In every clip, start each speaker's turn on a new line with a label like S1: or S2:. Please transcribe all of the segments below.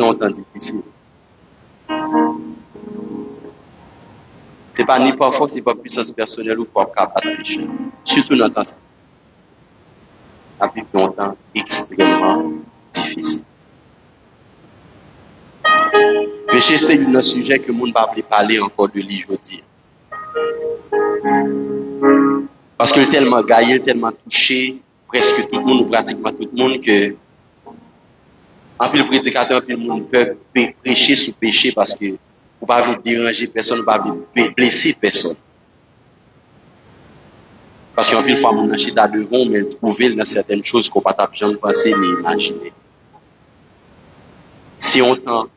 S1: dans un temps difficile. Ce n'est pas ni par force, ni par puissance personnelle ou par capable de pécher. Surtout dans le temps. Avec un temps extrêmement difficile. Péché, c'est un sujet que le monde ne va pas parler encore de lui aujourd'hui. Parce qu'il est tellement gaillé, tellement touché, presque tout le monde, ou pratiquement tout le monde, que en plus le prédicateur, en plus le monde peut prêcher sous péché parce que vous ne pouvez pas déranger personne, vous ne pouvez pas blesser personne. Parce qu'en plus, fois, mon chita devant, mais trouver dans certaines choses qu'on ne peut pas penser ni imaginer. C'est un temps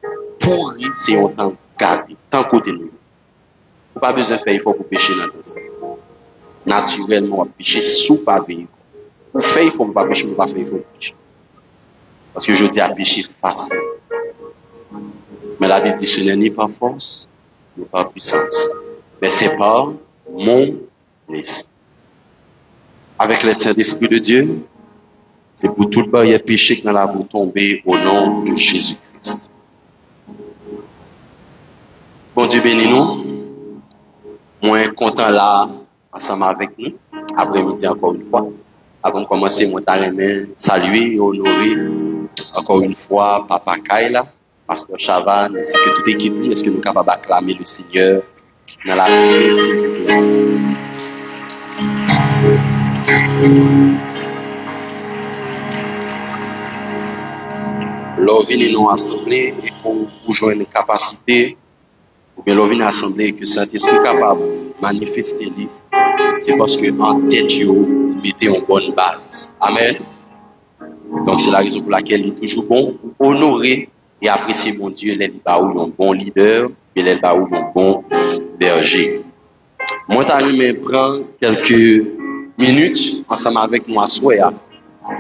S1: pourri, c'est un temps gardé, tant côté nous. Vous n'avez pas besoin de faire effort pour pécher dans le temps. Naturellement, on va pécher sous pavé. Vous faites effort pour pas pécher, vous ne pas faire effort pour pécher. Parce que je dis à pécher facile. Mais la Bible dit ce n'est ni par force, ni par puissance. Mais c'est par mon esprit. Avec le Saint-Esprit de Dieu, c'est pour tout le barrière péché que nous avons tombé au nom de Jésus-Christ. Bon Dieu bénis nous. Moi, content là, ensemble avec nous, après-midi encore une fois. Avant de commencer, moi, t'aimerais saluer et honorer encore une fois Papa Kaila, Pasteur Chavan, ainsi que toute équipe. Est-ce que nous sommes capables d'acclamer le Seigneur dans la prière, s'il vous plaît? L'on vient nous assembler et pour joindre une capacité, ou bien l'on vient assembler que Saint-Esprit est capable de manifester, c'est parce que en tête, vous mettez en bonne base. Amen. Donc c'est la raison pour laquelle il est toujours bon honorer et apprécier mon Dieu, les baoui un bon leader et les baoui un bon berger. Moi, je prends quelques minutes ensemble avec moi soir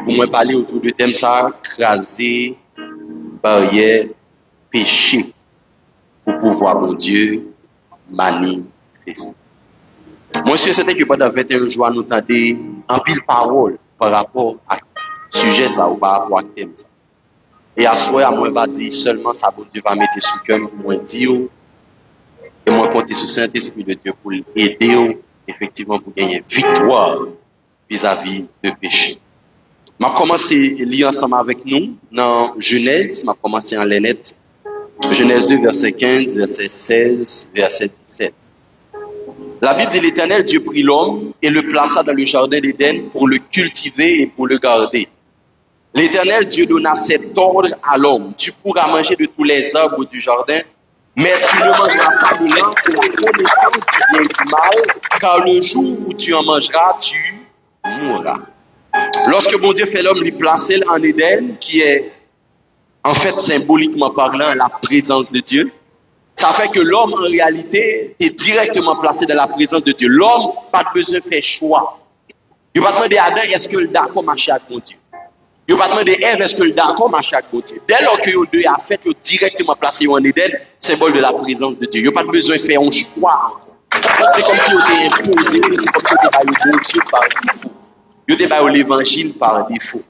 S1: pour me parler autour du thème ça, craser barrière péché pour pouvoir mon Dieu manifester. Moi, c'était que pendant 21 jours, nous avons en pile parole par rapport à sujet ça ou par rapport à thème ça. Et à soir, moi, je vais dire seulement ça, bon Dieu va mettre sous cœur pour moi dire, et moi, compter sur Saint-Esprit de Dieu pour aider, effectivement, pour gagner victoire vis-à-vis de péché. Je vais commencer à lire ensemble avec nous dans Genèse, je vais commencer en l'ennette. Genèse 2, verset 15, verset 16, verset 17. La Bible dit l'Éternel, Dieu prit l'homme et le plaça dans le jardin d'Éden pour le cultiver et pour le garder. L'Éternel, Dieu donna cet ordre à l'homme. Tu pourras manger de tous les arbres du jardin, mais tu ne mangeras pas de l'arbre de la connaissance du bien et du mal, car le jour où tu en mangeras, tu mourras. Lorsque bon Dieu fait l'homme, lui placer en Éden, qui est en fait symboliquement parlant la présence de Dieu, ça fait que l'homme en réalité est directement placé dans la présence de Dieu. L'homme n'a pas besoin de faire choix. Il ne va pas demander à Adam est-ce que le d'accord marche avec mon Dieu. Il ne va pas demander à Ève est-ce que le d'accord marche avec mon Dieu. Dès lors que les deux a fait, ils ont directement placé en Éden, symbole de la présence de Dieu. Il n'y a pas besoin de faire un choix. C'est comme si on était imposé, c'est comme si on était bon Dieu par défaut. Il était l'évangile par défaut.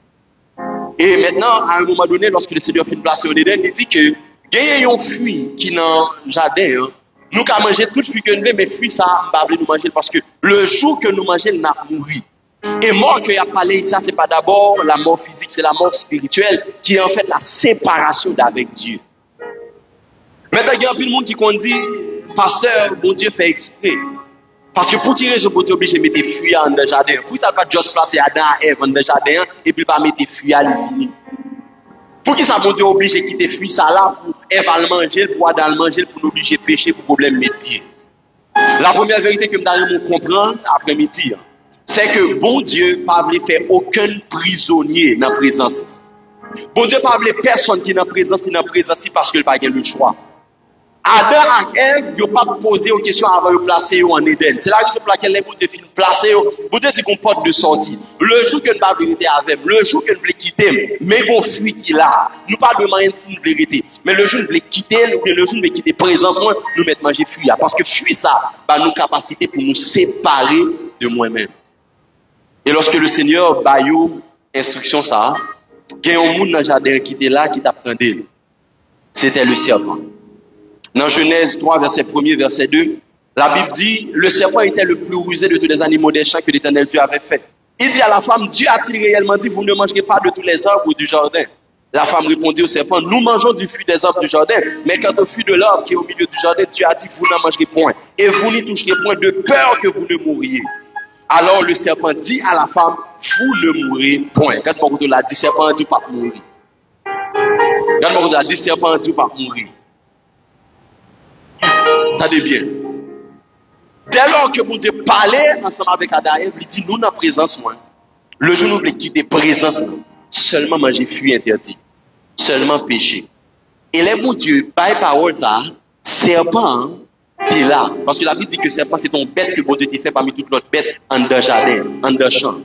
S1: Et maintenant, à un moment donné, lorsque le Seigneur fait placer en Éden, il dit que il y a un fruit qui est dans le jardin. Nous avons mangé toute fruit que nous voulons, mais fruit ça, nous ne nous manger parce que le jour que nous mangeons, nous avons mouru. Et mort qu'il a parlé, ça, ce n'est pas d'abord la mort physique, c'est la mort spirituelle qui est en fait la séparation d'avec Dieu. Maintenant, il y a un peu de monde qui dit, pasteur, bon Dieu fait exprès. Parce que pour qui raison, bon Dieu obligé de mettre fruits dans le jardin? Pour ça, il ne va pas juste placer Adam et Ève dans le jardin et puis il va mettre fruits à l'infini. Pour qui ça, mon Dieu obligé de quitter fruits ça là pour Ève à le manger, pour Adam le manger, pour nous obliger de pécher, pour problème mettre pied. La première vérité que nous devons comprendre après-midi, c'est que bon Dieu ne va pas faire aucun prisonnier dans la présence. Bon Dieu ne va pas personne qui est dans la présence, parce qu'il n'a pas le choix. Adam et Ève, ils n'ont pas posé aux questions avant de placer en Éden. C'est la raison pour laquelle les bouts de film placés, vous dites qu'on porte de sortie. Le jour que nous pas vérité avec, le jour que nous voulons quitter, mais bon fruit qu'il a, nous pas demander si nous vérité. Mais le jour que nous voulons quitter, ou bien le jour que nous voulons quitter présence, nous mettons manger fruit. Parce que fruit ça, bah, nous capacité pour nous séparer de moi-même. Et lorsque le Seigneur baillot instruction ça, il y a un monde dans le jardin qui était là, qui t'attendait. C'était le serpent. Dans Genèse 3, verset 1er, verset 2, la Bible dit, le serpent était le plus rusé de tous les animaux des champs que l'Éternel Dieu avait fait. Il dit à la femme, Dieu a-t-il réellement dit, vous ne mangerez pas de tous les arbres du jardin? La femme répondit au serpent, nous mangeons du fruit des arbres du jardin, mais quant au fruit de l'arbre qui est au milieu du jardin, Dieu a dit, vous n'en mangerez point, et vous n'y toucherez point de peur que vous ne mouriez. Alors le serpent dit à la femme, vous ne mourrez point. Quand mon l'a dit, serpent dit pas mourir. Quand mon l'a dit, serpent dit pas mourir. Attendez bien. Dès lors que mon Dieu parlait ensemble avec Adam et Ève, il dit, nous, dans la présence, moi, le jour où nous voulons quitter présence, seulement manger fruit interdit, seulement péché. Et là, mon Dieu, par parole, ça, serpent, t'es là. Parce que la Bible dit que serpent, c'est ton bête que mon Dieu t'a fait parmi toutes l'autre bête en d'un jardin, en d'un champ.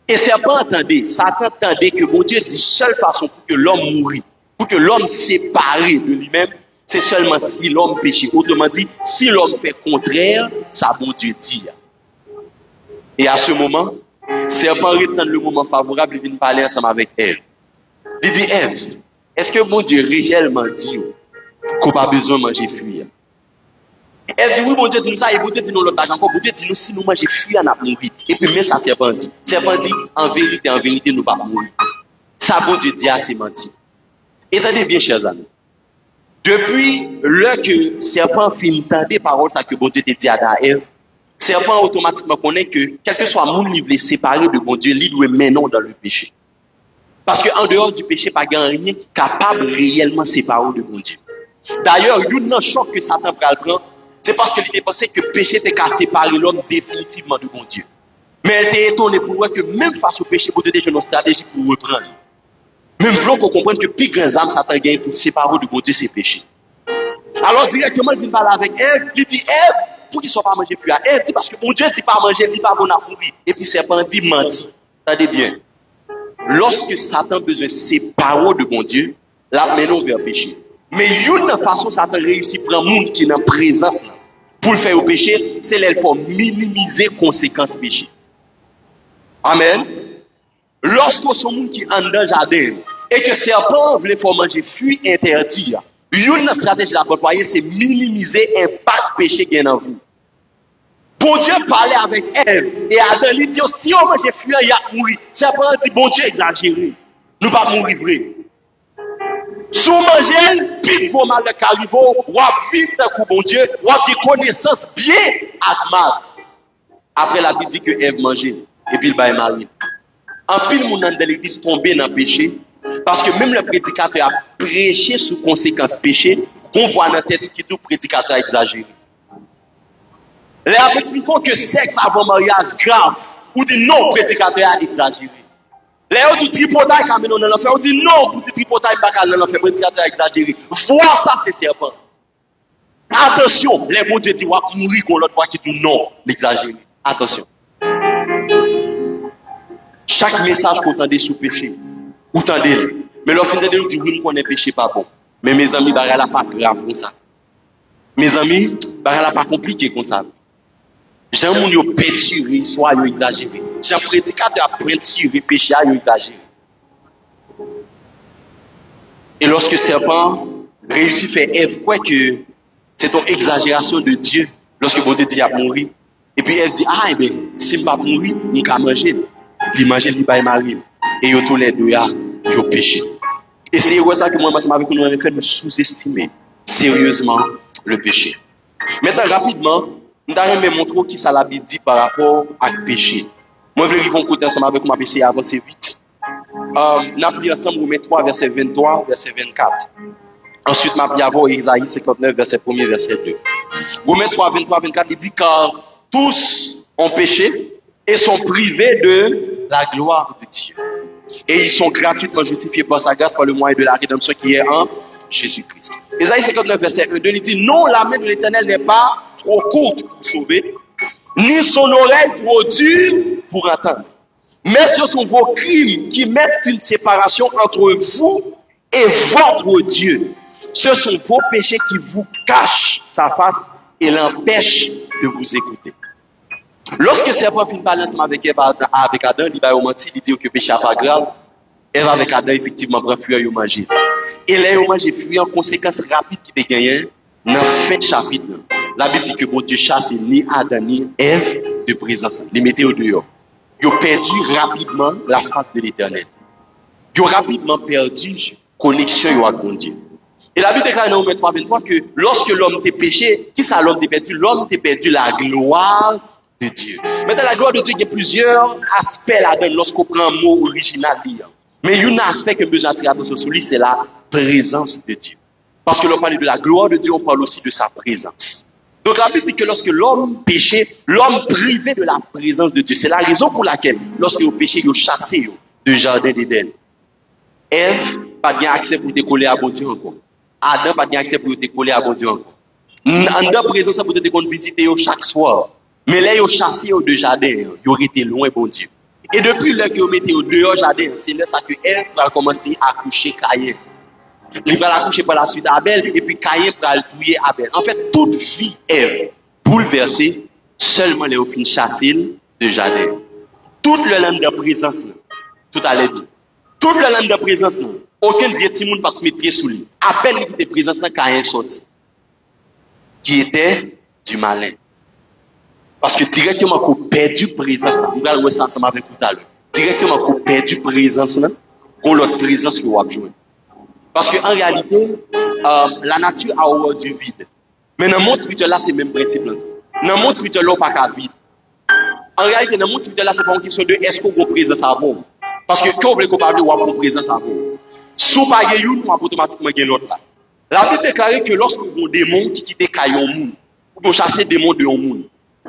S1: Et serpent, attendez, Satan attendait que mon Dieu dit, seule façon pour que l'homme mourit, pour que l'homme séparé de lui-même, c'est seulement si l'homme péché. Autrement dit, si l'homme fait contraire, ça bon Dieu dit. Et à ce moment, serpent retient le moment favorable, il vient parler ensemble avec Ève. Il dit, Ève, est-ce que mon Dieu réellement dit qu'on n'a pas besoin de manger fruit? Ève dit, oui, mon Dieu dit nous ça, et mon Dieu dit nous l'autre encore, mon Dieu dit nous, si nous mangeons fruit, on a mourir. Et puis, mais ça, serpent dit. Serpent dit, en vérité, nous ne pas mourir. Ça, bon Dieu dit, c'est menti. Et attendez bien, chers amis. Depuis l'heure que serpent finit des paroles, ça que bon Dieu te dit à Ève, serpent automatiquement connaît que, quel que soit mon niveau séparé de bon Dieu, il doit maintenant dans le péché. Parce qu'en dehors du péché, pas rien qui est capable réellement de séparer de bon Dieu. D'ailleurs, il y a un choc que Satan prend, c'est parce qu'il était pensé que le péché était qu'à séparer l'homme définitivement de bon Dieu. Mais elle était étonnée pour voir que même face au péché, bon Dieu a une stratégie pour reprendre. Même voulons qu'on comprenne que plus grand âme Satan gagne pour séparer de bon Dieu ses péchés. Alors directement, il vient parler avec Ève, il dit Ève, pour qu'il ne soit pas mangé fruit. Ève dit parce que mon Dieu dit pas manger, il dit pas bon à mourir. Et puis serpent dit menti. Attendez bien. Lorsque Satan a besoin de séparer de bon Dieu, là, menons vers le péché. Mais une façon Satan réussit à prendre le monde qui est dans la présence là, pour le faire au péché, c'est là qu'il faut minimiser les conséquences du péché. Amen. Lorsque son monde qui est en dans le jardin et que serpent voulait faire manger fruit interdit, une stratégie à employer, c'est minimiser l'impact péché qui est dans vous. Bon Dieu parlait avec Ève et Adam lui dit si on mange fruit, il y a mourir. Serpent dit bon Dieu exagéré. Nous ne pas mourir vrai. Si on mange, puis vos mal de cariveau, ou à vivre d'un coup bon Dieu, ou à des connaissances bien à mal. Après la Bible dit que Ève mangeait et puis il va marier. En pile, mon dans l'église tombé dans le péché, parce que même le prédicateur a prêché sous conséquence péché, qu'on voit dans la tête qui tout prédicateur exagéré. Là, expliquons que sexe avant mariage grave, ou dit non, prédicateur a exagéré. Là, on dit tripotaille quand on l'enfer, on dit non, pour dire tripotaille pas dans l'enfer, prédicateur a exagéré. Voir ça, c'est serpent. Attention, les mots de Dieu vont mourir quand l'autre fois qui dit non, l'exagéré. Attention. Chaque message qu'on entendait sous péché, vous entendez. Mais l'offre de nous dit oui, nous connaissons péché pas bon. Mais mes amis, bah là pas grave comme ça. Mes amis, bah là pas compliqué comme ça. Jean moun yo peinturé, soit yo exagéré. Jean prédicateur a peinturé péché yo exagéré. Et lorsque serpent réussit à faire Ève, quoi que c'est une exagération de Dieu, lorsque bon Dieu dit à mourir. Et puis elle dit ah eh bien, si je ne pas mourir, je vais manger. Il mange, il va marier. Et yo tous les deux yo péché. Et c'est ça que moi avec nous sous-estimer sérieusement le péché. Maintenant rapidement, nous allons montrer qui ça la Bible dit par rapport à péché. Moi je vais vivre côté ensemble avec moi essayer avancer vite. Nous allons ensemble Romains 3 verset 23 verset 24. Ensuite nous allons voir Isaïe 59 verset 1 verset 2. Romains 3 23 24 il dit car tous ont péché et sont privés de la gloire de Dieu. Et ils sont gratuitement justifiés par sa grâce par le moyen de la rédemption qui est en Jésus-Christ. Isaïe 59 verset 1 2 il dit non, la main de l'Éternel n'est pas trop courte pour sauver, ni son oreille trop dure pour entendre. Mais ce sont vos crimes qui mettent une séparation entre vous et votre Dieu. Ce sont vos péchés qui vous cachent sa face et l'empêchent de vous écouter. Lorsque serpent finit parler ensemble avec Adam, il va au mentir, il dit que le péché n'est pas grave. Ève avec Adam, effectivement, prend fruit, ils mangé. Et là, ils mangé fruit en conséquence rapide qui te gagné dans la fin de chapitre. La Bible dit que bon Dieu chasse ni Adam ni Ève de présence. Les mettez au dehors. Ils ont perdu rapidement la face de l'Éternel. Ils ont rapidement perdu connexion avec bon Dieu. Et la Bible déclare dans Romains 3:23 que lorsque l'homme t'est péché, qui ça l'homme t'est perdu? L'homme t'est perdu la gloire de Dieu. Maintenant, la gloire de Dieu, il y a plusieurs aspects là-dedans lorsqu'on prend un mot original. Mais il y a un aspect que besoin d'attirer attention sur lui, c'est la présence de Dieu. Parce que l'on parle de la gloire de Dieu, on parle aussi de sa présence. Donc la Bible dit que lorsque l'homme péchait, l'homme privé de la présence de Dieu. C'est la raison pour laquelle, lorsque vous péchez, vous chassez du jardin d'Éden. Ève, pas de accès pour te coller à bon Dieu encore. Adam, pas de accès pour te coller à bon Dieu encore. En de présence, pour te visiter chaque soir. Mais là, vous chassez du jardin, vous été loin, bon Dieu. Et depuis là que vous mettez au dehors jardin, c'est là que Ève va commencer à coucher Caïn. Il va la coucher par la suite Abel, et puis Caïn va le tuer Abel. En fait, toute vie Ève bouleversée, seulement les opines chassées de jardin. Toute le land de présence, tout allait bien. Toute le land de présence, aucun vieux petit monde ne peut mettre pied sous lui. À peine il était présence, Caïn sorti. Qui était du malin. Parce que directement qu'on perdu présence, on va le voir ça ensemble avec tout à l'heure. Directement qu'on perdu présence, on l'autre présence que on va jouer. Parce qu'en réalité, la nature a horreur du vide. Mais dans le monde spirituel, là, c'est le même principe. Dans le monde spirituel, là, on pas qu'à vide. En réalité, dans le monde spirituel, là, c'est pas une question de est-ce qu'on a présence à vous. Parce que quand on parle de avoir présence à vous, si on pas une, on va automatiquement gagner l'autre là. La Bible déclare que lorsque vous avez des démons qui quittent Caillon Moun, vous chassez des démons de Moun.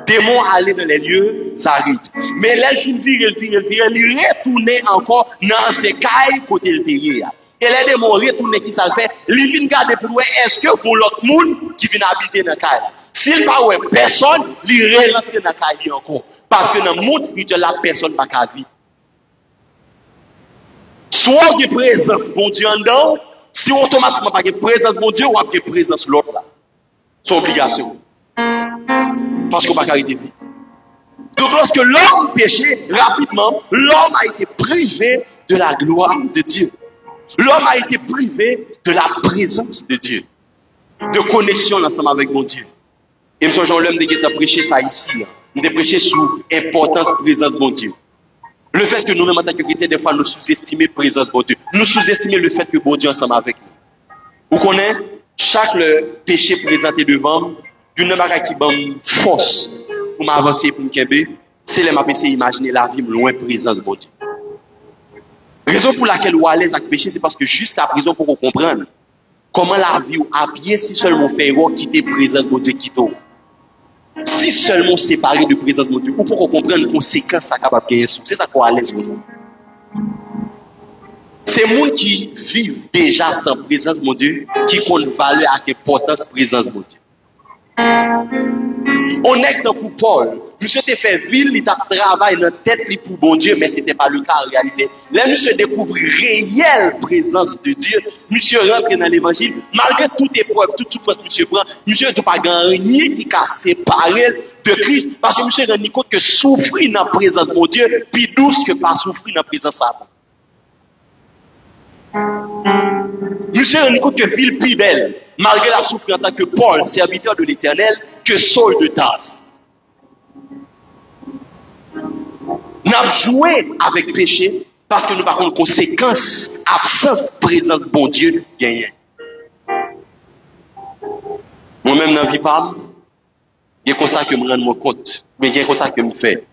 S1: Démons aller dans les lieux, ça arrive. Mais là, il retourne encore dans ces cailles côté le pays. Et les démons retournent qui ça le fait, ils viennent garder pour voir est-ce que pour l'autre monde qui vient habiter dans la caille. S'il pas ouais personne, ils rentrent dans la caille encore. Parce que dans le monde spirituel, la personne n'a pas vivre. Soit il y a présence bon Dieu en dedans, si automatiquement pas de présence bon Dieu, ou il y a présence l'autre là. C'est obligation. Parce qu'on ne peut pas arrêter vite. Donc lorsque l'homme péchait, rapidement, l'homme a été privé de la gloire de Dieu. L'homme a été privé de la présence de Dieu. De connexion ensemble avec mon Dieu. Et M. Jean-Lhomme a prêché ça ici. Il a prêché sur l'importance de la présence de mon Dieu. Le fait que nous-mêmes en tant que chrétiens, des fois, nous sous-estimons la présence de mon Dieu. Nous sous-estimons le fait que bon Dieu est ensemble avec nous. Vous connaissez, chaque péché présenté devant nous, il y a une chose qui donne force pour m'avancer pour me kembe, c'est imaginer la vie loin de la présence de mon Dieu. La raison pour laquelle vous êtes à l'aise avec le péché, c'est parce que jusqu'à présent, pour comprendre comment la vie a bien si seulement fait erreur quitter la présence de mon Dieu quitte. Si seulement séparé de la présence de mon Dieu, ou pour comprendre les conséquences ça capable de gagner, c'est ça qu'on est à l'aise comme ça. C'est les gens qui vivent déjà sans présence de mon Dieu, qui comptent valeur à l'importance de la présence de mon Dieu. Honnête pour Paul, monsieur te fait ville, il t'a travaillé dans la tête pour bon Dieu, mais ce n'était pas le cas en réalité. Là, monsieur découvre réelle présence de Dieu. Monsieur rentre dans l'évangile, malgré toute épreuve, toute souffrance, monsieur prend, monsieur ne pas gagner qui a séparé de Christ, parce que monsieur rend compte que souffrir dans la présence de mon Dieu, plus douce que pas souffrir dans la présence de Satan. Monsieur rend compte que ville plus belle, malgré la souffrance en tant que Paul, serviteur de l'Éternel, que Saul de Tarse. Nous avons joué avec péché parce que nous avons une conséquence, absence, présence de bon Dieu, gagné. Moi-même, dans la vie, il y a comme ça que je me rends compte, mais il y a comme ça que je me fais.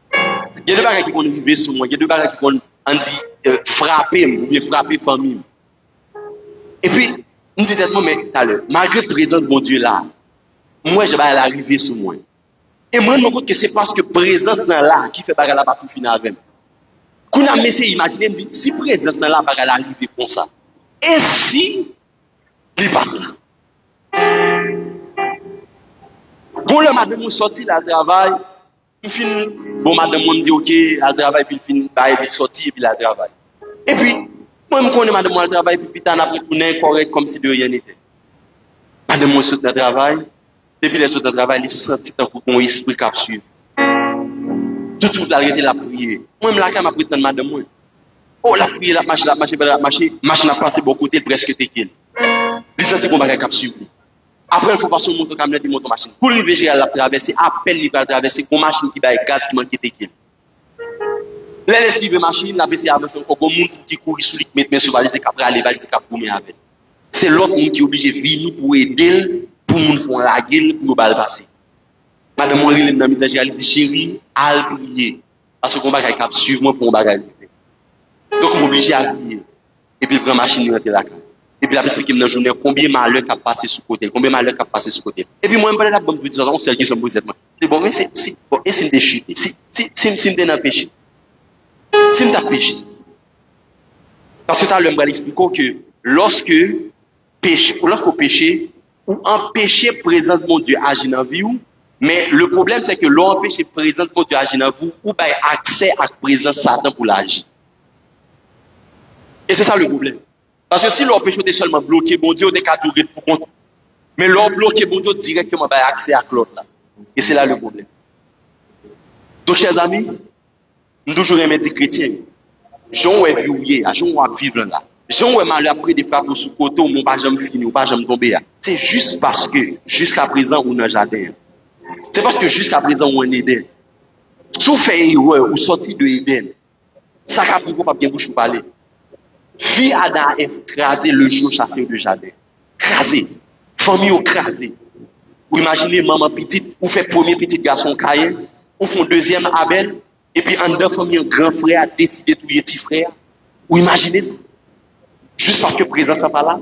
S1: Il y a des bagages qui vont arriver sur moi, il y a des bagages qui vont frapper, ou bien frapper famille. Et puis, nous disons, mais tout à l'heure, malgré la présence de mon Dieu là, moi, je vais arriver sur moi. Et moi, je me compte que c'est parce que présence dans là qui fait bagarre là pour finir avec moi. Quand on a essayé d'imaginer, si présence dans là, bagarre arriver comme ça. Et si, il n'est pas là. Bon, le madame sorti là, travail, il finit, bon, madame me dit, ok, elle travaille, puis il finit, il sorti, et puis elle travaille. Et puis, moi, je connais madame, elle travaille, puis elle a pris tout correct comme si de rien n'était. Madame me sorti dans le travail, depuis les autres travail, il sentit un esprit capsule. Tout la arrêté la prière. Moi, je m'a prétendre madame moi. Oh, la prière, la marche n'a passé bon côté, presque t'es qu'il. Il senti qu'on va capsuler. Après, il faut passer au moto camionnette du moto machine. Pour le VGA, la traverser, appelle, il va traverser, une machine qui va gaz qui manque t'es qu'il. Là, l'esquive machine, la VC avance encore, comme monde qui court sous lui, met sur valise, après aller valise, cap pour avec. C'est l'autre monde qui est obligé de venir pour aider, pour nous faire la gueule, pour nous passer. Madame Henri, elle dit, chérie, à prier. Parce qu'on va cap suivre moi pour mon bagage. Donc, on est obligé à prier. Et puis, il prend la machine, il rentre la carte. Et puis, après, c'est dans la journée, combien de malheurs qui a passé sur côté, combien de malheurs qui a passé sur côté. Et puis, moi, je me parle de la bonne petite chose, on sait qui sont posés. C'est bon, mais c'est bon, et c'est une déchute. Si je un péché. Si je péché. Parce que tu as le expliqué que lorsque péché, ou empêcher présence de mon Dieu agir dans la vie, mais le problème, c'est que l'empêcher présence de mon Dieu agir dans vous, ou bien accès à la présence de Satan pour l'agir. Et c'est ça le problème. Parce que si l'empêche est seulement bloqué, bon Dieu, on est qu'à durer pour compte. Mais l'on bloqué, bon Dieu, directement, va accès à l'autre là. Et c'est là le problème. Donc, chers amis, nous toujours aimons dire chrétiens. Jean est viouillé, Jean est vivre là. Jean est mal après des frappes sous côté, ou mon pas jamais fini, ou pas jamais tomber. C'est juste parce que, jusqu'à présent, on a jardin. C'est parce que jusqu'à présent, on est Éden. Si vous faites erreur, ou sorti de Éden, ça ne peut pas bien vous parler. Fille Adam écrasé le jour chassé de jardin. Crasé. Famille écrasée. Vous imaginez maman petite, ou fait premier petit garçon Caïn, ou font deuxième Abel, et puis en deux familles, un grand frère a décidé de tuer petit frère. Vous imaginez ça? Juste parce que présence n'est pas là.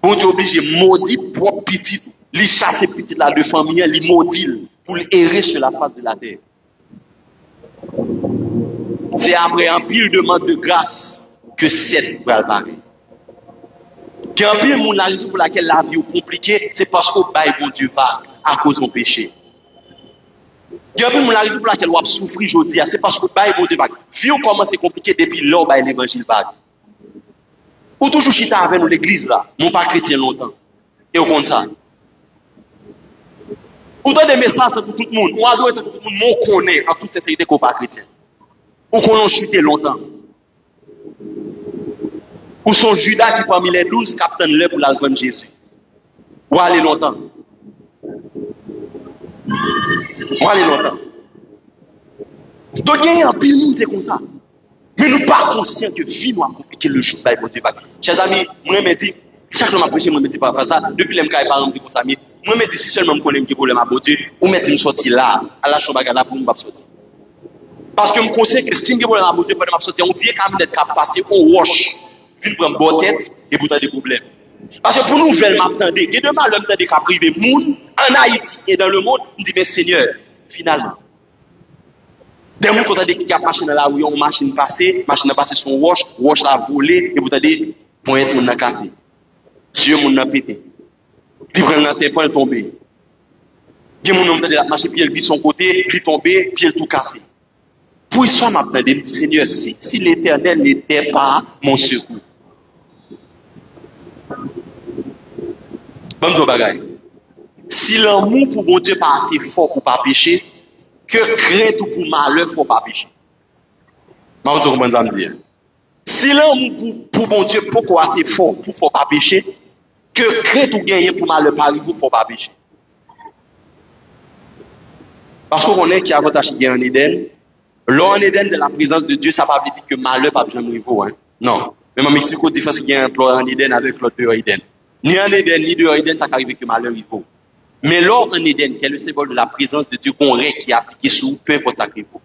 S1: Bon Dieu obligé maudit propre petit, lui chasser petit là de famille, lui maudit pour errer sur la face de la terre. C'est après un pile demande de grâce que cette va apparaître. Quand bien la raison pour laquelle la vie est compliquée, c'est parce qu'au bail bon Dieu va à cause de son péché. Quand bien la raison pour laquelle on a souffert aujourd'hui, c'est parce qu'au bail bon Dieu va. Vie commence à compliquer depuis lors bail l'évangile va. Ou toujours chita avec nous l'église là, mon pas chrétien longtemps. Et au contraire. Autant des messages pour tout le monde, on a droit tout le monde, on connaît en toute sincérité qu'on pas chrétien. Ou qu'on a chuté longtemps. Ou son Judas qui parmi les 12 captains là pour la vendre Jésus. Ou aller longtemps. Ou aller longtemps. Donc il y a un pile monde c'est comme ça. Mais nous pas conscients que vie nous a compliqué le jour de Dieu. Chers amis, moi me dit chaque fois que je me dis pas ça, depuis les cas par exemple comme ça, moi me dit si seulement me connais un problème à Dieu, ou me dit me sortir là, à la chambre là pour me pas sortir. Parce que je conscient que si je problème à Dieu pour me sortir, on vient quand même d'être capable passer au wash. Vin prendre bonne tête et pour des problèmes. Parce que pour nous, veulent m'attendre, et demain, l'homme t'a dit qu'à priver monde en Haïti et dans le monde, on dit, mais Seigneur, finalement. Des gens qui ont dit qu'il y a une machine dans la rue, une machine passée son wash l'a volé, et vous avez dit, pour être mon cassé. Dieu mon a pété. Puis prendre la tête pour tomber. Bien mon homme de la machine, puis elle vit son côté, puis tomber, puis elle tout cassé. Pour histoire m'attendre, me dit, Seigneur, si l'éternel n'était pas mon secours. Bon Dieu bagaille. Si l'amour pour mon Dieu pas assez fort pour pas pécher, que crainte pour malheur faut pas pécher. Bon Dieu comment ça me dire. Si l'amour pour mon Dieu pourquoi assez fort pour faut pas pécher, que crainte ou gagner pour malheur pas arriver faut pas pécher. Parce qu'on est qui avantage qui est en Éden, l'en Éden de la présence de Dieu, ça ne veut pas dire que malheur pas jamais arriver hein. Non. Mais je m'explique la différence qu'il y a en Éden avec l'autre dehors Éden. Ni en Éden, ni dehors Éden, ça n'arrive que malheur arrive. Mais l'or en Éden, qui est le symbole de la présence de Dieu, qu'on règle qui est appliqué sur peu importe ça qu'il faut.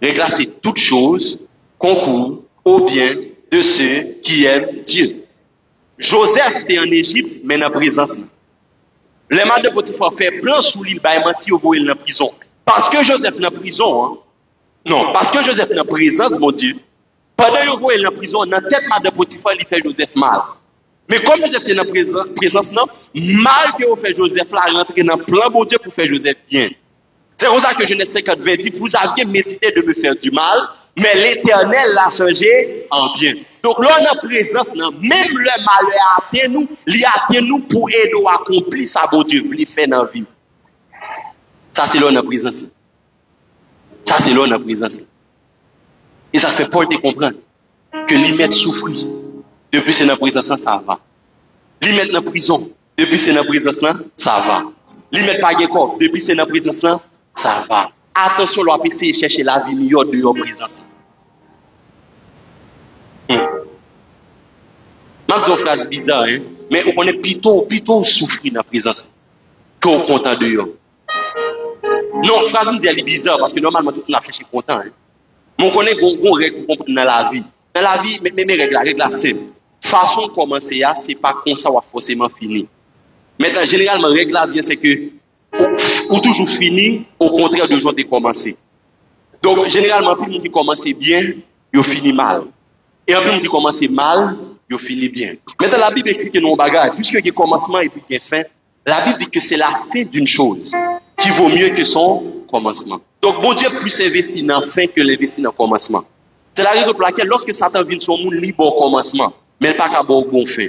S1: Règle c'est toute chose concourt au bien de ceux qui aiment Dieu. Joseph était en Égypte, mais dans la présence. Les mains de Potiphar fait plan sous l'île, il menti au voyage dans la prison. Parce que Joseph est dans la prison, hein? Non, parce que Joseph est dans la présence, mon Dieu. Pendant qu'il voyage dans la prison, dans la tête de Potiphar, il fait Joseph mal. Mais comme Joseph était dans la présence, mal que vous fait Joseph là, rentrer dans le plan de Dieu pour faire Joseph bien. C'est pour ça que Genèse 50 dit, vous aviez médité de me faire du mal, mais l'Éternel l'a changé en bien. Donc là, dans la présence, même le malheur atteint nous, il atteint nous pour aider à accomplir ça, bon Dieu, pour lui faire dans la vie. Ça, c'est là dans la présence. Ça, c'est là dans la présence. Et ça fait pas de comprendre. que lui mettre souffrir. Depuis c'est dans la présence, ça va. Lui mettre dans la prison. Depuis c'est dans la présence, ça va. Lui mettre pas de corps. Depuis c'est dans la présence, ça va. Attention, l'on va essayer de chercher la vie meilleure de leur présence. Même une phrase bizarre, hein? Mais on est plutôt souffrir dans la présence qu'on est content de eux. Non, phrase me dit elle est bizarre parce que normalement tout le monde a cherché content. Hein? Mais on connaît qu'on règle pour comprendre dans la vie. Dans la vie, mes règles simple. Façon de commencer, c'est pas comme ça ou forcément fini. Maintenant, généralement, règle là bien c'est que ou toujours fini, au contraire de jour de commencer. Donc, généralement, plus le monde qui commence bien, il finit mal. Et un peu qui commence mal, il finit bien. Maintenant, la Bible explique nos bagages. Puisque il y a commencement et puis il y a fin, la Bible dit que c'est la fin d'une chose qui vaut mieux que son commencement. Donc, bon Dieu plus investi dans la fin que l'investi dans le commencement. C'est la raison pour laquelle, lorsque Satan vient sur le monde, il bon commencement, mais il n'est pas qu'à bon fin.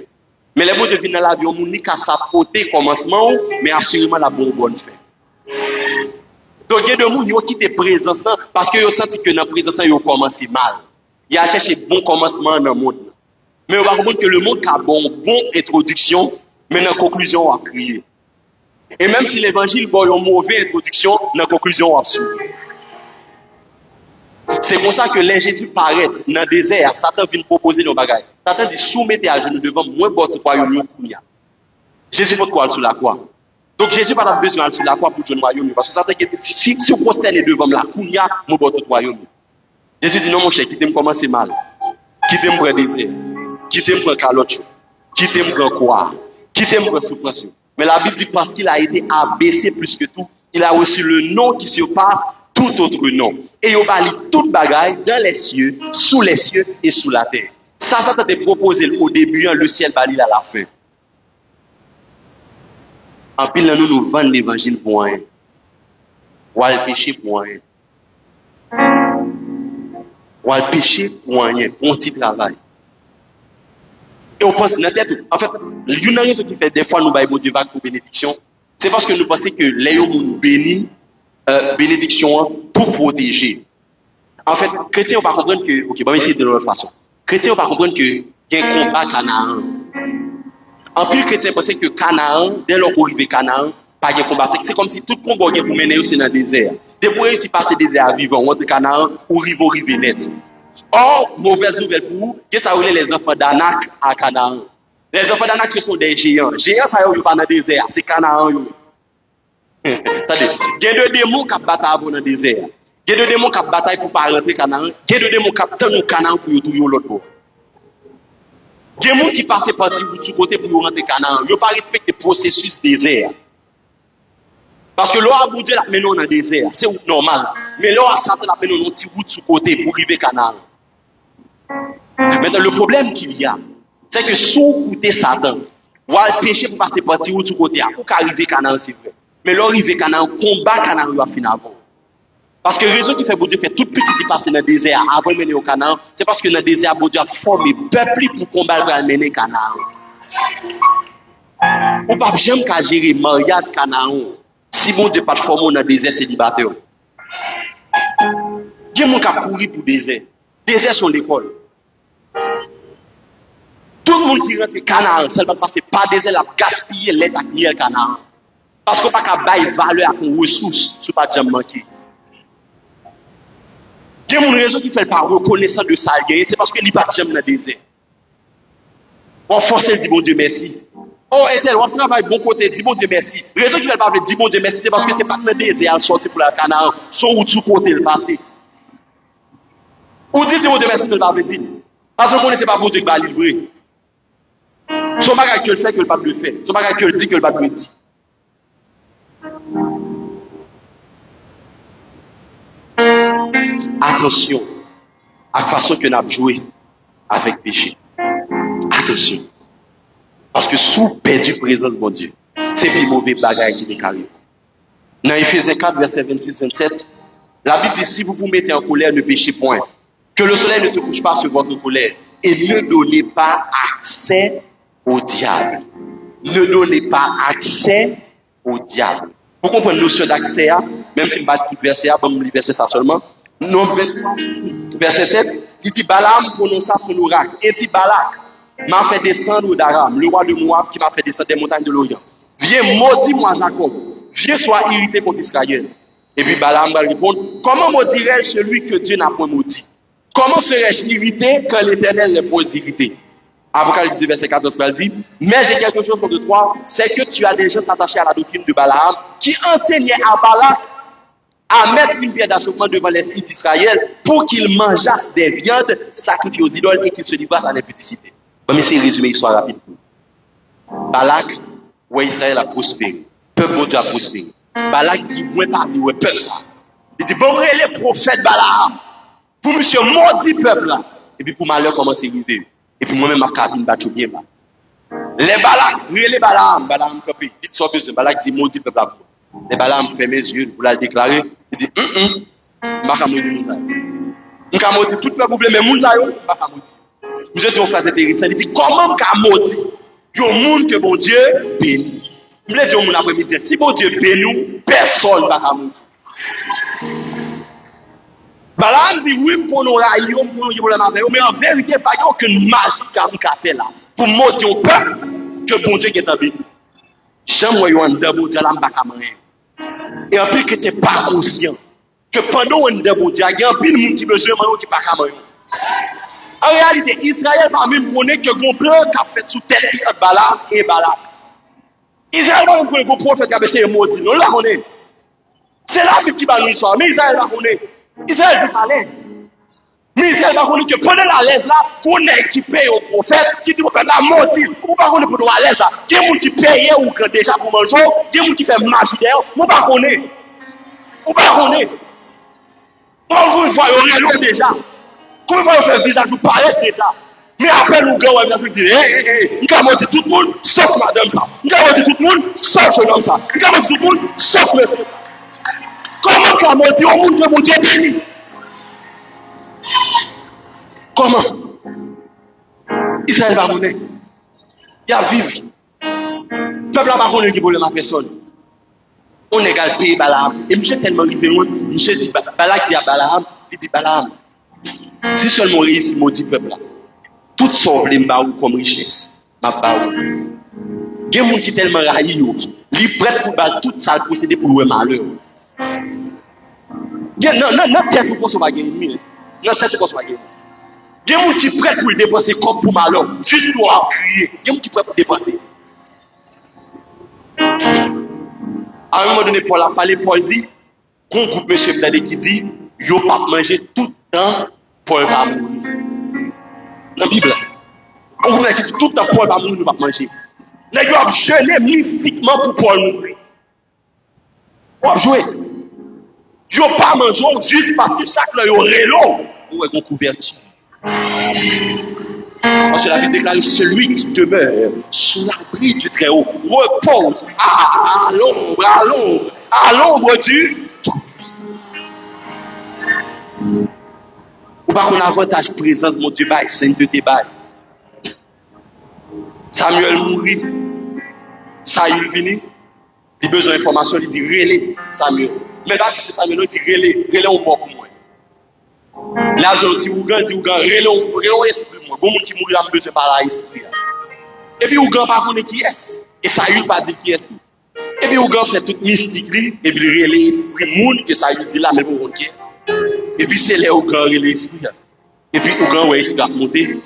S1: Mais les mots de venir dans la vie, on n'a qu'à s'apporter commencement, mais assurément la bonne fin. Donc, il y a des gens qui ont quitté présence parce qu'ils ont senti que dans la présence, ils ont commencé mal. Ils ont cherché bon commencement dans le monde. Mais on va comprendre que le monde a bon introduction, mais dans la conclusion, on va crier. Et même si l'évangile a une mauvaise introduction, dans la conclusion, on va suivre. C'est comme ça que les Jésus paraît dans le désert, Satan vient proposer nos bagages. Satan dit soumettez à genoux devant moi, votre royaume. Jésus va quoi sur la croix. Donc Jésus n'a pas besoin d'aller sur la croix pour jouer le royaume. Parce que Satan dit si vous prosternez devant la kounia, moi, votre royaume. Jésus dit non, mon cher, quittez-moi commencer mal. Quittez-moi pour le désert. Quittez-moi pour le calotte. Quittez-moi pour le croire. Quittez-moi pour la souffrance. Mais la Bible dit parce qu'il a été abaissé plus que tout, il a reçu le nom qui surpasse tout autre nom. Et il va lire toute bagaille dans les cieux, sous les cieux et sous la terre. Ça t'a proposé au début, le ciel va lire à la fin. En pile, nous vendons l'évangile pour rien. Ou le péché pour rien. Ou le péché pour rien, pour un petit travail. Et on pense, dans tête, en fait, l'une raison qui fait des fois nous baillons Dieu pour bénédiction, c'est parce que nous pensons que les gens nous bénissent, bénédiction pour protéger. En fait, chrétiens, on va comprendre que, ok, on va essayer de l'autre façon. Chrétiens, on va comprendre que il y a un combat Canaan. En plus, chrétiens pensent que Canaan, dès lors qu'on arrive à Canaan, pas de combat. C'est comme si tout combat que vous menez aussi dans le désert. Depuis que vous passez le désert à vivre, entre Canaan ou rive net. Or, mauvaise nouvelle pour vous, que ça voulait les enfants d'Anak à Canaan. Les enfants d'Anak, ce sont des géants. Géants, ça y est, pas dans le désert, c'est Canaan. Attendez, il y a deux démons qui battent dans le désert. Il y a deux démons qui battent pour ne pas rentrer Canaan. Il y a deux démons qui battent Canaan pour tout l'autre bord. Il y a des gens qui passent par tout côté pour rentrer Canaan. Ils n'ont pas respecté le processus désert. Parce que l'or a boudé la menon dans le désert, c'est normal. Mais l'or a Satan la menon dans un petit route sous côté pour arriver Canaan. Maintenant, le problème qu'il y a, c'est que sous côté Satan, ou le péché pour passer par petit route sous côté, ou qu'arriver Canaan, c'est vrai. Mais l'or arrive Canaan, combat Canaan, il va finir avant. Parce que la raison qui fait Dieu fait tout petit qui passe dans le désert avant de mener au Canaan, c'est parce que dans le désert, Dieu a formé peuple pour combattre et mener Canaan. Ou pas jamais qu'à gérer mariage Canaan. Si bon Dieu pas de forme dans le désert célibataire. Il y a des gens qui couru pour le désert. Le désert sont l'école. Tout le monde qui rentre au Canaan, ça ne va passer pas désert, la gaspiller l'aide à le Canaan. Parce qu'on n'a pas de valeur à une ressource, ce n'est pas jamais manqué. Il y a une raison qui fait pas reconnaissance de ça, c'est parce que n'est pas jamais dans le désert. On force le dire bon Dieu merci. Oh, et on travaille bon côté, dis bon Dieu merci. La raison qui ne veut pas dire bon Dieu merci, c'est parce que c'est pas le désert à sortir pour la Canaan, son ou tout côté le passé. Ou dit bon Dieu merci, ne le pas dire. Parce qu'on ne sait pas bon Dieu qui va livrer. Son bagage que le fait, que le pape le fait. Son bagage que le dit, que le pape le dit. Attention à la façon que nous avons joué avec péché. Attention. Parce que sous perdu présence de mon Dieu, c'est plus mauvais bagage qui est carré. Dans Ephésiens 4, verset 26-27, la Bible dit si vous vous mettez en colère, ne péchez point. Que le soleil ne se couche pas sur votre colère. Et ne donnez pas accès au diable. Ne donnez pas accès au diable. Pour comprendre la notion d'accès, même si je ne vais pas tout verset, je vais verser ça seulement. Non, verset 7, Il dit Balaam prononça son oracle. Et dit Balak m'a fait descendre d'Aram, le roi de Moab qui m'a fait descendre des montagnes de l'Orient. Viens, maudis-moi Jacob. Viens, sois irrité contre Israël. Et puis Balaam va répondre, comment maudirais-je celui que Dieu n'a point maudit? Comment serais-je irrité quand l'Éternel n'est point irrité? Apocalypse verset 14, elle dit, mais j'ai quelque chose contre toi, c'est que tu as des gens attachés à la doctrine de Balaam qui enseignaient à Balak à mettre une pierre d'achoppement devant les fils d'Israël pour qu'ils mangeassent des viandes sacrifiées aux idoles et qu'ils se livrassent à l'impudicité. Mais c'est résumé l'histoire rapide. Balak, où Israël a prospéré. Peuple bon Dieu a prospéré. Balak dit, moi pas ouais peuple ça. Il dit, bon, les prophètes Balaam. Pour monsieur maudit peuple là. Et puis pour malheur commencer à arriver. Et puis moi-même ma cabine battu bien mal. Les Balak, les Balaam, Balaam copie. Dites soit besoin. Balak dit maudit peuple là. Les Balaam ferme les yeux pour la déclarer. Il dit, ma maudit Mounzaï. Je maudit tout peuple vous voulez mais Mounzaï, ma maudit. Monsieur dit on fait intéressant. Il dit, comment je maudit? Il y a un monde que bon Dieu bénit. Je me dis au monde après-midi, si bon Dieu bénit, personne ne va maudire. Balaam dit oui pour nous railler, pour nous problème avec eux, mais en vérité, il n'y a aucune magie qu'a fait là. Pour maudire au peuple que bon Dieu est béni. J'aime moi un bon Dieu là, je ne sais pas. Et en plus que tu n'es pas conscient que pendant un bon Dieu, il y a un peu de monde qui besoin de qui pas capable. En réalité, Israël va même connaître que mon plan qu'a fait sous tête de Balaam et Balak. Israël va même connaître que le prophète qui a essayé de maudire. Nous la connaissons. C'est la Bible qui va nous histoire, mais Israël va connaître. Israël est à l'aise. Mais Israël va connaître que pendant la l'aise là, qu'on est équipé au prophète, qui dit prophète la maudire. Ou pas connaître pour nous à l'aise là. Il y a des gens qui payent ou qui déjà pour manger, il y a des gens qui font marche d'ailleurs, ou pas connaître. Ou pas connaître. Combien de fois il y a déjà? Combien de fois il fait visage ou paraître déjà? Mais après nous gars, on va dire, nous avons dit tout le monde, sauf madame ça. Nous avons dit tout le monde, sauf jeune homme ça. Nous avons dit tout le monde, sauf monsieur ça. Comment tu as maudit au monde que mon Dieu béni? Comment? Israël va mourir. Il a vivre. Le peuple va connaître qui problème à personne. On égale pays Balaam. Et monsieur tellement arrivé loin, monsieur dit, Balak dit à Balaam, il dit Balaam, si seulement réussi maudit peuple là, tout son problème ou comme richesse, ma baou. Il y a des gens qui sont tellement raillés, ils prêtent pour battre tout ça procéder pour le malheur. Non, tête pour qu'on pas gagner. Non, tête pour qu'on pas gagner. Il y a des gens qui sont prêts pour le dépenser comme pour malheur, juste pour crier. Il y a des gens qui sont prêts pour dépenser. À un moment donné, Paul a parlé, Paul dit, qu'on groupe monsieur Bladé qui dit, yo pas manger tout le temps, Paul va mourir. Dans la Bible, on groupe qui dit tout le temps, Paul va mourir, nous va manger. Là, il a jeûné mystiquement pour Paul mourir. On va jouer. Yo pas manger juste parce que chaque là, yo rélo, ou est converti. Parce que la Bible déclare celui qui demeure sous l'abri du Très-Haut repose à l'ombre du Tout-Puissant. Ou pas qu'on avantage présence, mon Dieu, bail, sainteté, bail. Samuel mourit, Saül vini, il a besoin d'informations, il dit relais Samuel. Mais là, c'est Samuel, il dit relais on pour moi. Là, je dis, Ougan, relais esprit, moi. Bon, monde qui mourit, il a besoin de parler à l'esprit. Et puis, Ougan, par contre, qui est? Et Saül pas dit qui est. Et puis, Ougan fait toute mystique, et puis, il relais esprit, monde que Saül dit là, mais bon, qui est? Et puis, c'est là, Ougan relais esprit. Et puis, Ougan, ouais, il a monté.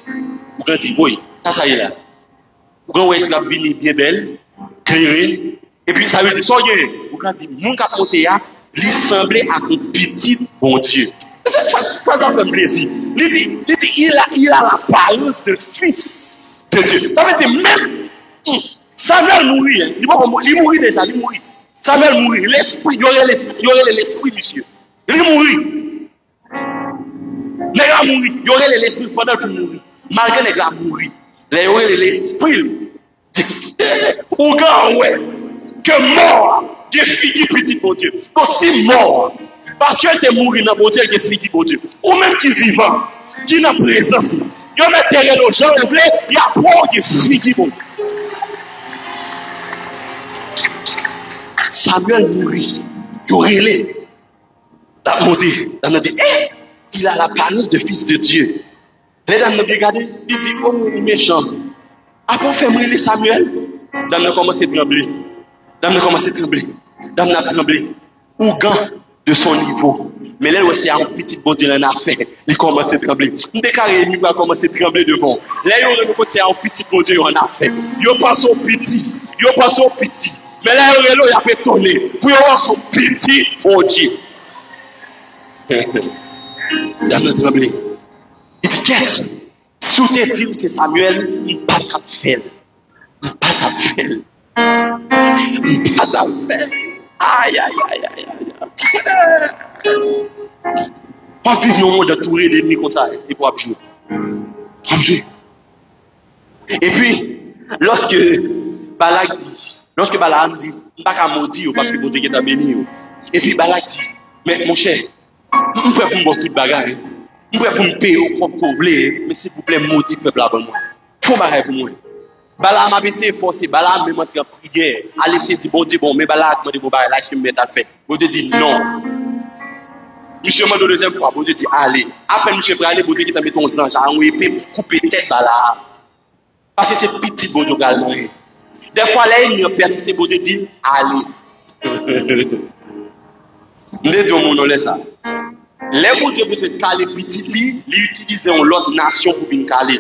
S1: Ougan dit, oui, ça y est là. Ougan, ouais, il a venu bien belle, clairé. Et puis, ça veut dire, soyez, Ougan dit, mon cap monté là, il semblait à un petit bon Dieu. C'est pas ça fait plaisir. Il dit, il a l'apparence de fils de Dieu. Ça veut dire, même, Samuel mourit, hein. Il mourit déjà, il mourit. Samuel mourit, l'esprit, il y aurait l'esprit, monsieur. Il mourit. Les gars mourir, il y aurait l'esprit pendant qu'il mourit. Malgré les gars mourir, il y aurait l'esprit. Ou gars, ouais, que mort, qui fini petit bon Dieu. Aussi mort, parce qu'elle est mourie dans bon Dieu, qui fini bon Dieu. Ou même qui vivant, qui n'a présence. Il y a un terrain de gens, il y a pour qui fini bon Dieu. Samuel mourit, il y aurait les. La montée, il a l'apparence de fils de Dieu. Les dames nous regardent, ils disent, oh, méchant. Après, fait les Samuel. Dame n'a commencé à trembler. Dame n'a commencé à trembler. Dame n'a tremblé. Ou gant de son niveau. Mais là aussi, un petit bon Dieu en a fait. Il commence à trembler. Déclaré, il va commencer à trembler devant. Là, il y a un petit bon Dieu en a fait. Il passe au petit. Il passe au petit. Mais là, il y a étonné. Pour avoir son petit bon Dieu. Dame n'a tremblé. Il dit, qu'est-ce? Sous tes dîmes, c'est Samuel, il pas de faire. Il pas de faire. Il pas de faire. Aïe, aïe, aïe, aïe, aïe. Pas vivre dans le monde entouré d'ennemis comme ça, et pour jouer. Jouer. Et puis, lorsque Balak dit, lorsque Balaam dit, je ne peux pas maudire parce que mon Dieu est béni. Et puis Balak dit, mais mon cher, je ne peux pas me toute bagarre. Je ne peux pas me payer au propre couvlet, mais s'il vous plaît, maudit le peuple avant moi. Faut m'arrêter pour moi. Balaam a essayé de forcer, Balaam me montre en prière, a laissé dire bon Dieu, bon, mais Balaam m'a dit bon, là, je me mets à faire. Bon Dieu dit non. Monsieur m'a dit deuxième fois, bon Dieu dit allez. Après, monsieur va aller, bon Dieu qui t'a mis ton sang, j'ai un épée pour couper tête Balaam. Parce que c'est petit, bon Dieu, également. Des fois, là, il persiste, bon Dieu dit allez. Je dis au monde, laisse ça. Les bon Dieu, pour se caler petit, il utilise l'autre nation pour venir caler.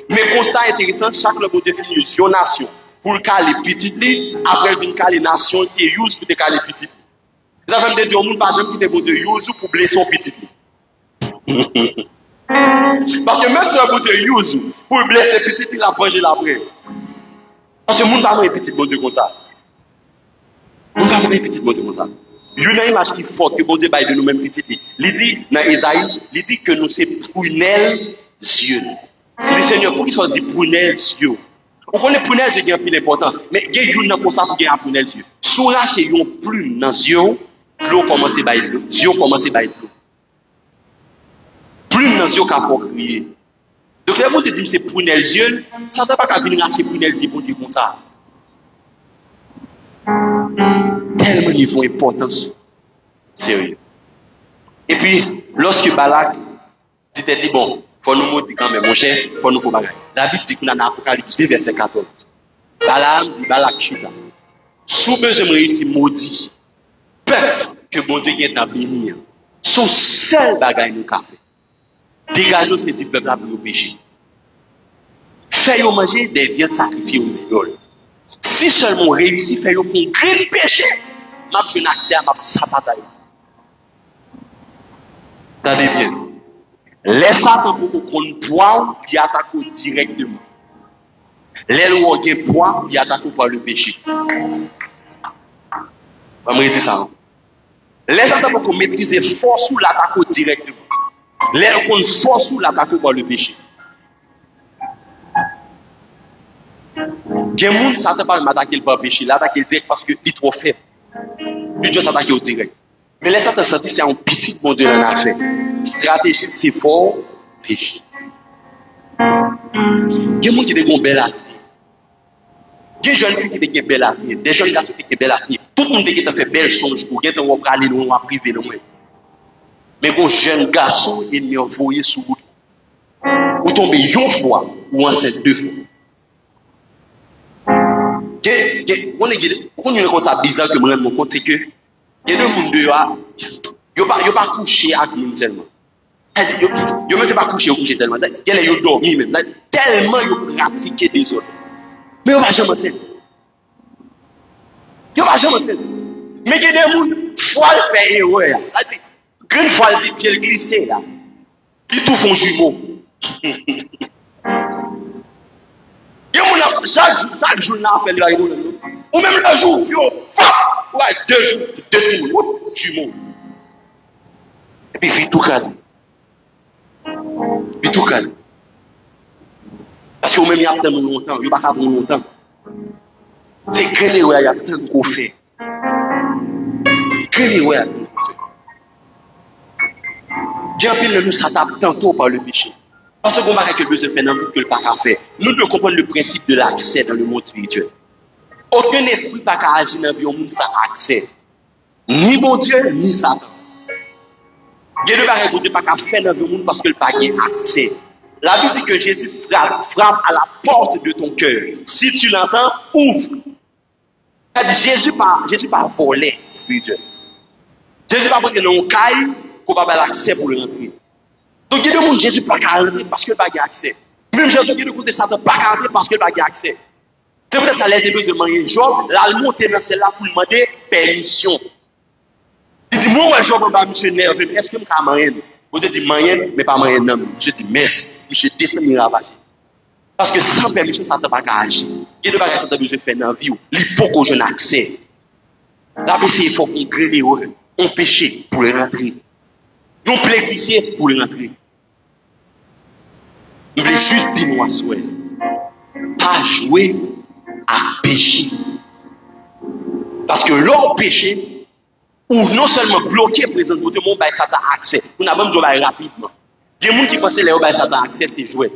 S1: Mais constat intéressant, chaque bon Dieu finit une nation pour le caler petit, après il vient caler nation et use pour te caler petit. Ça veut dire au monde pas jamais quitter bon Dieu use pour blesser son petit. Parce que même si un bon Dieu use pour blesser petit, il a vengé l'après. Parce que le monde pas un petit bon Dieu comme ça. Le monde pas un petit bon Dieu comme ça. Il y a une image qui est forte que bon Dieu baille de nous-mêmes petit. Il dit dans Isaïe, il dit que nous c'est prunelle yeux. Il dit Seigneur, pour qu'ils soient dit prunelle yeux. On connaît prunelle yeux qui a plus d'importance, mais il y a une comme ça pour gagner prunelle yeux. Sourache et yon plume dans yeux, l'eau commence à bailler l'eau. Yeux commence à bailler l'eau. Plume dans yeux qu'a faut crier. Donc les mots te disent c'est prunelle yeux, ça ne va pas venir racheter prunelle yeux pour dire comme ça. Tellement ils font importance. Sérieux. Et puis, lorsque Balak dit, bon, faut nous maudire quand même, mon cher, faut nous faire bagaille. La Bible dit qu'on a dans Apocalypse 2, verset 14. Balaam dit, Balak chuta. Sous besoin de réussir maudit, peuple que bon Dieu est dans béni, son seul bagaille nous a fait. Dégageons ce peuple là pour le péché. Fais-nous manger des viandes sacrifiées aux idoles. Si seulement on réussit, fais-nous faire un grand péché, m'a je n'accès à ma sabataille. Attendez bien. Les Satan pour qu'on poids, il attaque directement. Les lois qui poids, il attaque par le péché. On me dit ça. Les Satan pour qu'on maîtrise force ou l'attaque directement. Les qu'on force ou l'attaque par le péché. Gen moun Satan pas m'attaquer par le péché, l'attaquer direct parce que il est trop faible. Lui Dieu s'attaque au direct. Mais les Satan senti c'est un petit bon Dieu dans la fait. Stratégie c'est fort péché. Gen moun qui te gon belle avenir. Gen jeunes filles qui te belle avenir, des jeunes garçons qui te belle avenir. Tout le monde qui te fait belle songe pour gen ton va aller loin privé loin. Mais bon jeune garçon il m'y envoyé sous route. Ou tomber une fois ou enceinte deux fois. On est comme ça bizarre que moi mon compte c'est que il y a deux monde dehors yo pas coucher avec nous seulement. Yo même c'est pas coucher seulement. Il y a yo dormi même tellement yo pratiquer des autres. Mais on va jamais ça. Yo va jamais ça. Mais il y a des monde fois le faire erreur. Grande fois le pied glisser là. Ils tout font jumeau. Chaque jour, on appelle là, ou même le jour, ouais, 2 jours, 2 jours, jumeaux. Et puis, il tout calme. Il tout calme. Parce que même il y a tant longtemps, il n'y a pas longtemps. C'est quel est il y a tant qu'on fait. Quel est il y a tant qu'on fait. Dieu appelle nous s'attaque tantôt par le péché. Parce qu'on va que le besoin de faire dans le que le pas qu'à faire. Nous devons comprendre le principe de l'accès dans le monde spirituel. Aucun esprit pas qu'à agir dans le monde sans accès. Ni bon Dieu, ni Satan. Dieu ne va pas qu'à faire dans le monde parce que le pas a accès. La Bible dit que Jésus frappe à la porte de ton cœur. Si tu l'entends, ouvre. Jésus pas volé spirituel. Jésus pas prendre dans un caille pour pas avoir l'accès pour le rentrer. Donc il y a des gens Jésus pas rentrer parce qu'il n'a pas accès. Même Jésus qui de Satan pas rentrer parce qu'il n'a pas accès. C'est peut-être à l'aide de besoin de Job, là il monte dans celle-là pour demander permission. Il dit moi Job on va missionnaire, est-ce que me ka marier? Vous dit marier mais pas marier non. Je dis merci, monsieur descend me ravager. Parce que sans permission Satan pas agir. Il ne pas Satan besoin faire dans vie, il faut qu'on ait accès. Là il faut qu'on grêle on péché pour le rentrer. On plaignicier pour le rentrer. Il veut juste dire moi souhait. Pas jouer à pécher. Parce que l'homme péché, ou non seulement bloquer la présence de Dieu, mais on Satan accès. On a même dit rapidement. Il y a des gens qui pensent que les Satan accès, c'est jouer.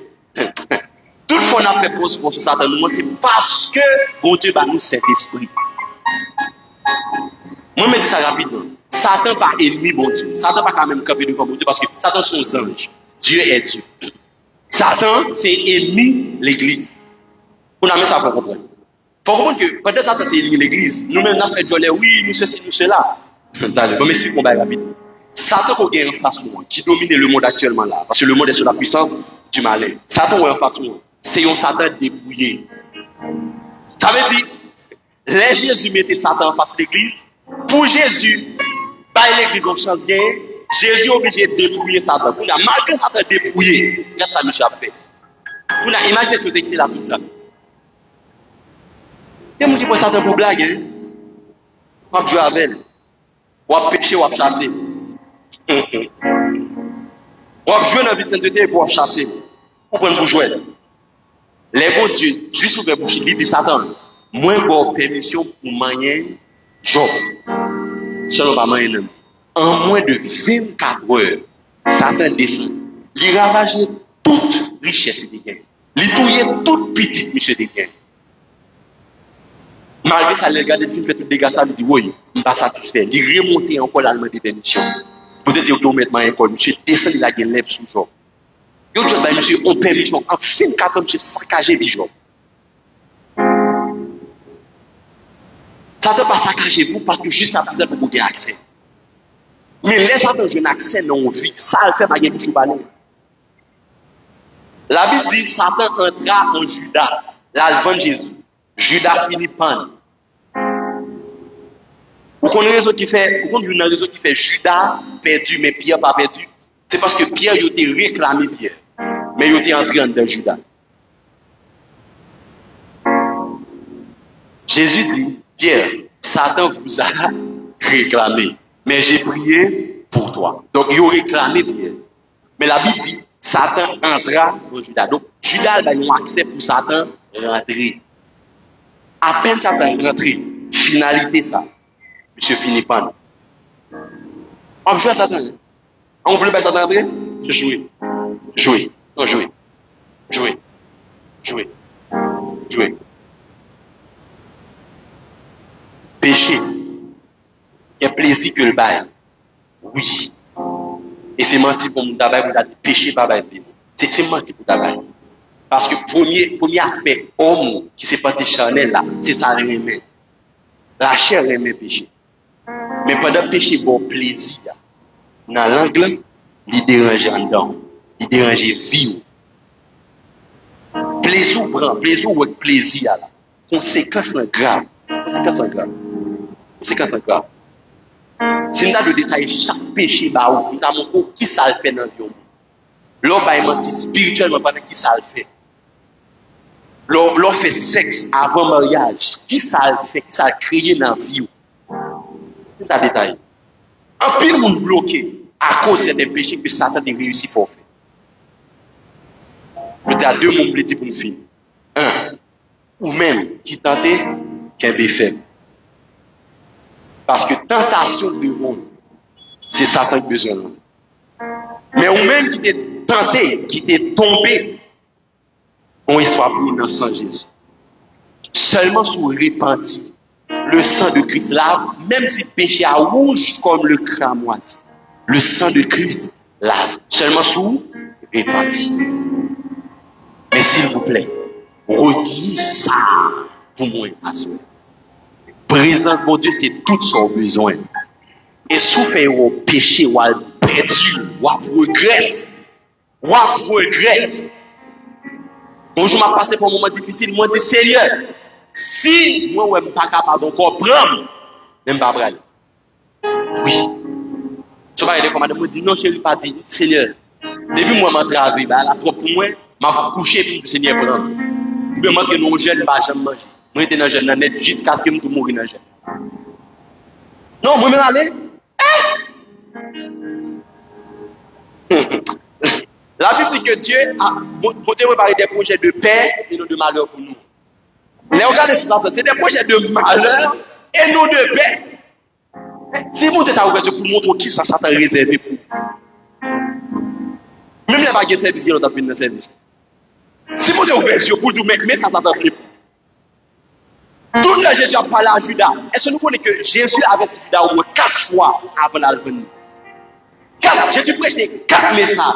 S1: Toutefois, on a fait pause pour Satan, c'est parce que bon Dieu va nous cet esprit. Moi, je me dis ça rapidement. Satan pas ennemi bon Dieu. Satan pas quand même camper devant bon Dieu parce que Satan sont anges. Dieu est Dieu. Satan, c'est ennemi l'église. On a mis ça pour comprendre. Il faut comprendre que peut-être Satan, c'est ennemi l'église. Nous-mêmes, nous fait jolie, oui, nous ceci, nous cela. Attendez, mais c'est combat rapide. Satan, qu'on a une façon qui domine le monde actuellement là. Parce que le monde est sous la puissance du malin. Satan, a une façon. C'est un Satan dépouillé. Ça veut dire, les Jésus mettait Satan en face de l'église. Pour Jésus, par l'église, on change bien. Jésus est obligé de dépouiller Satan. Malgré Satan dépouillé, qu'est-ce que ça monsieur a fait? Imaginez si vous avez quitté là tout ça. Il y a des gens qui Satan pour blague. Hein? On va jouer avec elle. On va pécher, on va chasser. On va jouer dans la vie de sainteté pour chasser. On prend pour jouer. Les bons dieux, juste pour bouche, il dit Satan, moi, j'ai permission pour manier Job. Selon pas manier non. En moins de 24 heures, Satan descend. Il ravage toute richesse des gains. Il touille toute petite monsieur des gains. Malgré ça, il regarde le film, fait tout dégâts, ça lui dit oui, je ne suis pas satisfait. Il remonte encore l'allemand de permission. Peut-être qu'il met ma école, monsieur descend, il a des lèvres sous Job. Il dit monsieur, on permission. En fin de 4 ans, monsieur saccagé Job. Ça ne peut pas saccager vous parce que juste à présent, vous avez accès. Mais les Satan, je n'ai accès dans la vie. Ça, le fait ma gueule toujours balai. La Bible dit Satan entra en Judas. Là, le Jésus. Judas Philippane. Vous connaissez une raison qui fait Judas perdu, mais Pierre pas perdu. C'est parce que Pierre, il était réclamé Pierre. Mais il était entré dans Judas. Jésus dit, Pierre, Satan vous a réclamé. Mais j'ai prié pour toi. Donc, il a réclamé Pierre. Mais la Bible dit, Satan entra dans Judas. Donc, Judas a eu accès pour Satan rentrer. À peine Satan rentré, finalité ça. Monsieur Philippane. On joue à Satan. On veut pas Satan rentrer? Jouer. Jouer. Non, jouer. Jouer. Jouer. Jouer. Péché. Il y a plaisir que le bail. Oui. Et c'est menti pour mon tabac, pour dire péché, pas bail plaisir. C'est menti pour tabac. Parce que premier aspect, homme qui s'est pas charnel là, c'est ça remet. La chair remet péché. Mais pendant péché, bon plaisir. Dans l'angle, il dérange en dedans. Il dérange vie. Plaisir prend, plaisir ou plaisir là. Conséquence grave. Conséquence grave. Conséquence grave. Si nous avons de détailler chaque péché, nous avons montré qui ça le fait dans la vie. L'homme va mentir spirituellement pendant qui ça le fait. L'homme fait sexe avant mariage. Qui ça le fait? Qui ça le crée dans la vie? Tout à détail. Un pile monde bloqué à cause de certains péchés que Satan a réussi à faire. Je dis à deux mots pour nous finir. Un, ou même qui tentait qu'un faible. Parce que tentation de monde, c'est Satan qui a besoin. Mais ou même qui t'est tenté, qui t'est tombé, on soit pour dans le sang de Jésus. Seulement sous repenti, le sang de Christ lave, même si péché à rouge comme le cramoisi. Le sang de Christ lave. Seulement sous repenti. Mais s'il vous plaît, retenez ça pour moi à soi. Présence de Dieu, c'est tout son besoin. Et souffrir au péché, ou à perdu, ou à regret. Ou à regret. Bonjour, m'a passé pour un moment difficile, moi, dis Seigneur, si moi, je ne suis pas capable encore prendre, je ne vais pas prendre. Oui. Tu vas aller comme madame, dit non, chérie, pas dit, Seigneur, depuis moi, je travaille, là, trop pour moi, je couché pour le Seigneur prendre. Je me que nous jeunes, je ne mange. Moi, j'étais dans le jeune, jusqu'à ce que je mourre dans le jeune. Non, moi, je vais aller. La Bible dit que Dieu a préparé des projets de paix et non de malheur pour nous. Les regardez sur ça, c'est des projets de malheur et non de paix. Si vous êtes ouvert pour montrer qui ça t'a réservé pour. Même les baguettes service qui ont dans le service. Si vous êtes ouvert pour dire, mais ça t'a fait pour. Tout le Jésus a parlé à Judas. Est-ce que nous connaissons que Jésus avait dit Judas au moins 4 fois avant la venue? Jésus prêché 4 messages.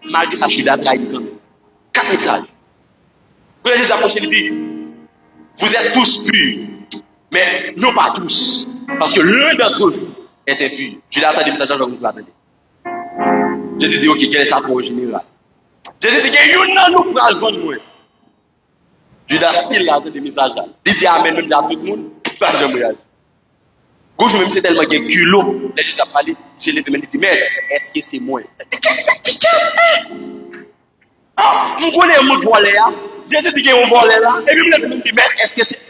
S1: Malgré ça, Judas trahit quand même. 4 messages. Le Jésus a approché et dit, vous êtes tous purs, mais non pas tous. Parce que l'un d'entre vous est impur. Judas attend des messages alors que vous l'attendez. Jésus dit, ok, quel est ça pour général? Jésus dit, il y a nous pour le vendre moins. Judas still attend des messages. Il dit amen, même à tout le monde, pas jamais. Gauche, même c'est tellement qu'il y a culot. Les Jésus a parlé, je l'ai demandé, il dit, mais est-ce que c'est moi? Ah, on connaît un mot volé là. Jésus dit qu'il y a un volé là. Et puis, il me dit, mais est-ce que c'est.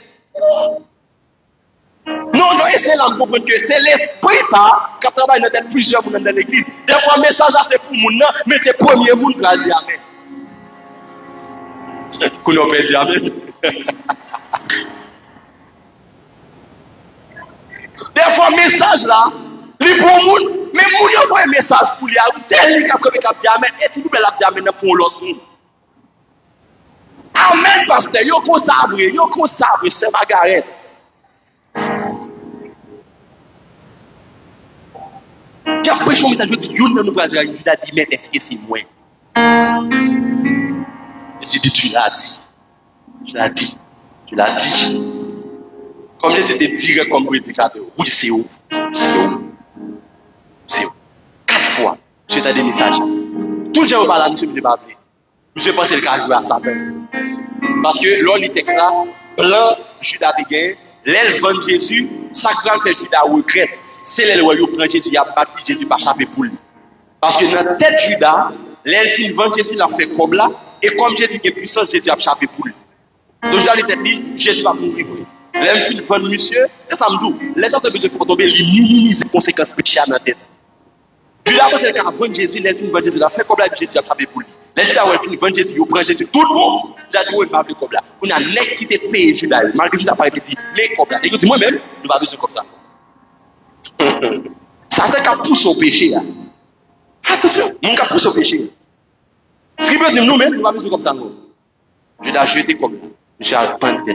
S1: Non, non, et c'est là que vous comprenez que c'est l'esprit ça qui travaille dans tête plusieurs personnes dans l'église. Des fois, le message c'est pour les gens, mais c'est le premier monde qui va dire amen. Qu'on n'a pas dit amen. Des fois, le message là, il pour le monde, mais il envoie un message pour lui. C'est lui qui a dit amen. Et s'il vous plaît, il a dit amen pour l'autre monde. Amen, pasteur. Yo qu'on sabre, c'est Margaret. Qui a prêché un message, je dis, nous va dire, tu l'as dit, mais est-ce que c'est moi? Je dis, tu l'as dit. Tu l'as dit. Tu l'as dit. Comme les étaient direct comme prédicateur. Oui, c'est où? C'est où? C'est où? 4 fois, j'ai des messages. Tout le temps, on va là, monsieur, je ne vais pas appeler. Je pense que le cas jouer à ça. Parce que là, le texte là, blanc, Judas Béguin, l'aile vend Jésus, sacré fait Judas regret. C'est l'aile où il prend Jésus, il a battu Jésus par chaper pour lui. Parce que dans la tête Judas, l'aile fin vend Jésus, l'a fait comme là, et comme Jésus a puissance, Jésus a chaper pour lui. Donc, Judas lui dit, Jésus va mourir pour lui. L'aile fin vend monsieur, c'est ça me dit. Les autres besoin font tomber, ils minimisent les conséquences péchées dans la tête. Judas, c'est le cas de Jésus, l'aile fin vend Jésus, l'a fait comme là, Jésus a chaper pour lui. Les Judas, l'aile fin vend Jésus, il prend Jésus, tout le monde, il a dit, oui, il va comme là. On a nec qui était payé Judas, malgré Judas pas dit, mais comme là. Et il dit, moi-même, nous va besoin comme ça. Ça fait qu'à pousser au péché. Là. Attention, mon cas pousse au péché. Ce qui veut dire nous-mêmes, nous va besoin comme ça. Je l'ai jeté comme ça. J'ai repenti.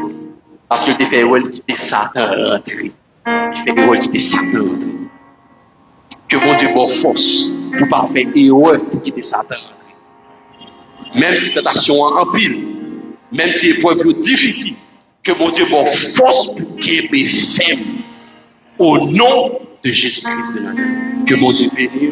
S1: Parce que je fait rôle qui était Satan rentré. Je fais rôle qui était Satan rentré. Que mon Dieu bon force pour pas faire erreur pour quitter Satan rentré. Même si tentation en pile, même si épreuve difficile, que mon Dieu bon force pour qu'il me ferme. Au nom de Jésus-Christ de Nazareth. Que mon Dieu bénisse.